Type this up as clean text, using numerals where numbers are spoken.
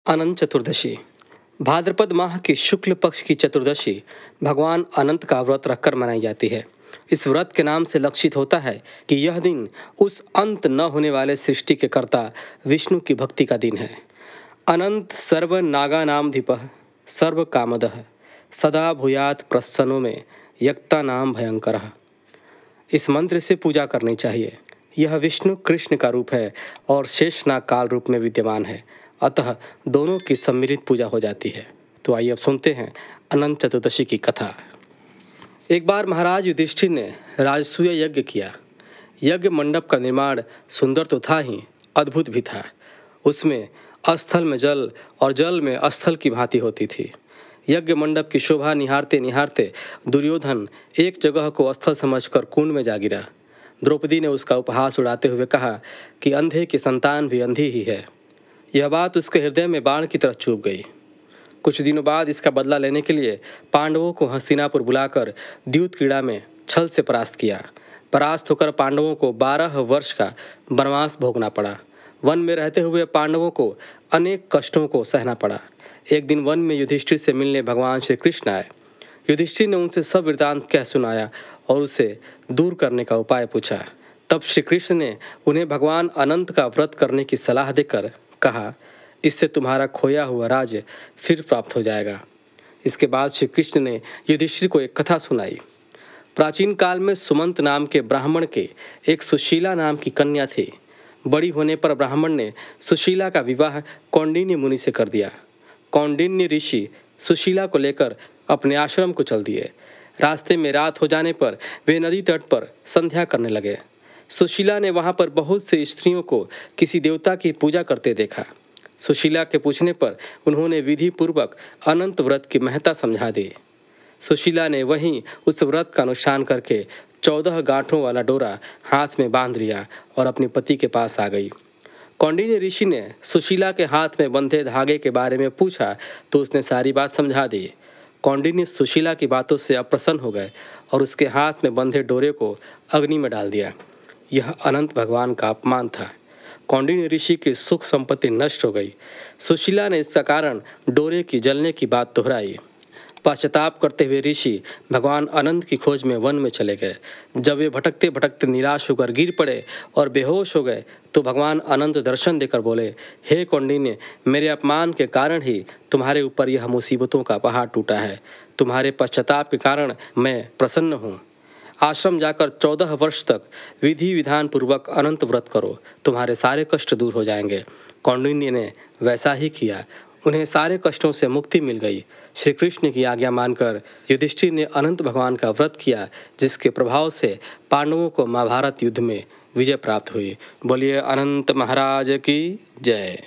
अनंत चतुर्दशी। भाद्रपद माह की शुक्ल पक्ष की चतुर्दशी भगवान अनंत का व्रत रखकर मनाई जाती है। इस व्रत के नाम से लक्षित होता है कि यह दिन उस अंत न होने वाले सृष्टि के कर्ता विष्णु की भक्ति का दिन है। अनंत सर्व नागानामधिपः सर्व कामदः सदा भूयात् प्रसन्नो में यक्ता नाम भयंकरः। इस मंत्र से पूजा करनी चाहिए। यह विष्णु कृष्ण का रूप है और शेषनाग काल रूप में विद्यमान है, अतः दोनों की सम्मिलित पूजा हो जाती है। तो आइए अब सुनते हैं अनंत चतुर्दशी की कथा। एक बार महाराज युधिष्ठिर ने राजसूय यज्ञ किया। यज्ञ मंडप का निर्माण सुंदर तो था ही, अद्भुत भी था। उसमें अस्थल में जल और जल में अस्थल की भांति होती थी। यज्ञ मंडप की शोभा निहारते निहारते दुर्योधन एक जगह को अस्थल समझकर कुंड में जा गिरा। द्रौपदी ने उसका उपहास उड़ाते हुए कहा कि अंधे की संतान भी अंधी ही है। यह बात उसके हृदय में बाण की तरह चुभ गई। कुछ दिनों बाद इसका बदला लेने के लिए पांडवों को हस्तिनापुर बुलाकर द्यूत क्रीड़ा में छल से परास्त किया। परास्त होकर पांडवों को 12 वर्ष का वनवास भोगना पड़ा। वन में रहते हुए पांडवों को अनेक कष्टों को सहना पड़ा। एक दिन वन में युधिष्ठिर से मिलने भगवान श्री कृष्ण आए। युधिष्ठिर ने उनसे सब वृतांत कह सुनाया और उसे दूर करने का उपाय पूछा। तब श्री कृष्ण ने उन्हें भगवान अनंत का व्रत करने की सलाह देकर कहा, इससे तुम्हारा खोया हुआ राज्य फिर प्राप्त हो जाएगा। इसके बाद श्री कृष्ण ने युधिष्ठिर को एक कथा सुनाई। प्राचीन काल में सुमंत नाम के ब्राह्मण के एक सुशीला नाम की कन्या थी। बड़ी होने पर ब्राह्मण ने सुशीला का विवाह कौंडिन्य मुनि से कर दिया। कौंडिन्य ऋषि सुशीला को लेकर अपने आश्रम को चल दिए। रास्ते में रात हो जाने पर वे नदी तट पर संध्या करने लगे। सुशीला ने वहां पर बहुत से स्त्रियों को किसी देवता की पूजा करते देखा। सुशीला के पूछने पर उन्होंने विधि पूर्वक अनंत व्रत की महत्ता समझा दी। सुशीला ने वहीं उस व्रत का अनुष्ठान करके 14 गांठों वाला डोरा हाथ में बांध लिया और अपने पति के पास आ गई। कौंडिन्य ऋषि ने सुशीला के हाथ में बंधे धागे के बारे में पूछा तो उसने सारी बात समझा दी। कौंडिन्य सुशीला की बातों से अप्रसन्न हो गए और उसके हाथ में बंधे डोरे को अग्नि में डाल दिया। यह अनंत भगवान का अपमान था। कौंडिन्य ऋषि की सुख संपत्ति नष्ट हो गई। सुशीला ने इसका कारण डोरे की जलने की बात दोहराई। पश्चाताप करते हुए ऋषि भगवान अनंत की खोज में वन में चले गए। जब वे भटकते भटकते निराश होकर गिर पड़े और बेहोश हो गए तो भगवान अनंत दर्शन देकर बोले, हे कौंडिन्य, मेरे अपमान के कारण ही तुम्हारे ऊपर यह मुसीबतों का पहाड़ टूटा है। तुम्हारे पश्चाताप के कारण मैं प्रसन्न हूँ। आश्रम जाकर 14 वर्ष तक विधि विधान पूर्वक अनंत व्रत करो, तुम्हारे सारे कष्ट दूर हो जाएंगे। कौंडिन्य ने वैसा ही किया। उन्हें सारे कष्टों से मुक्ति मिल गई। श्री कृष्ण की आज्ञा मानकर युधिष्ठिर ने अनंत भगवान का व्रत किया, जिसके प्रभाव से पांडवों को महाभारत युद्ध में विजय प्राप्त हुई। बोलिए अनंत महाराज की जय।